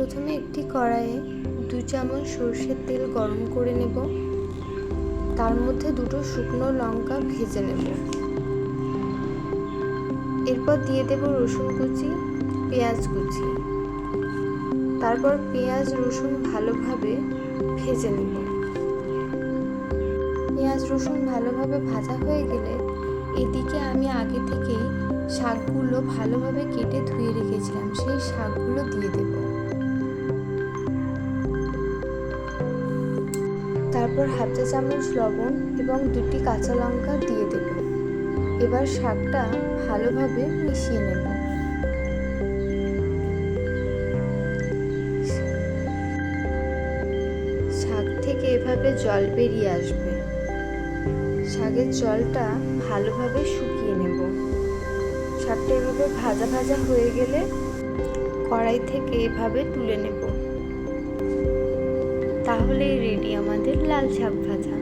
প্রথমে একটি কড়াইয়ে 2 চামচ সরষের তেল গরম করে নেব। তার মধ্যে 2টো শুকনো লঙ্কা ভেজে নেব। এরপর দিয়ে দেব রসুন কুচি, পেঁয়াজ কুচি। তারপর পেঁয়াজ রসুন ভালোভাবে ভেজে নেব। পেঁয়াজ রসুন ভালোভাবে ভাজা হয়ে গেলে এদিকে আমি আগে থেকেই শাকগুলো ভালোভাবে কেটে ধুয়ে রেখেছিলাম, সেই শাকগুলো দিয়ে দেব। তারপর 1/2 চা চামচ লবণ এবং 2টি কাঁচা লঙ্কা দিয়ে দেব। এবার শাকটা ভালোভাবে মিশিয়ে নেব। শাক থেকে এভাবে জল বেরিয়ে আসবে। শাকের জলটা ভালোভাবে শুকিয়ে নেব। শাকটা এভাবে ভাজা ভাজা হয়ে গেলে কড়াই থেকে এভাবে তুলে নেব। তাহলেই রেডি আমাদের লাল শাক ভাজা।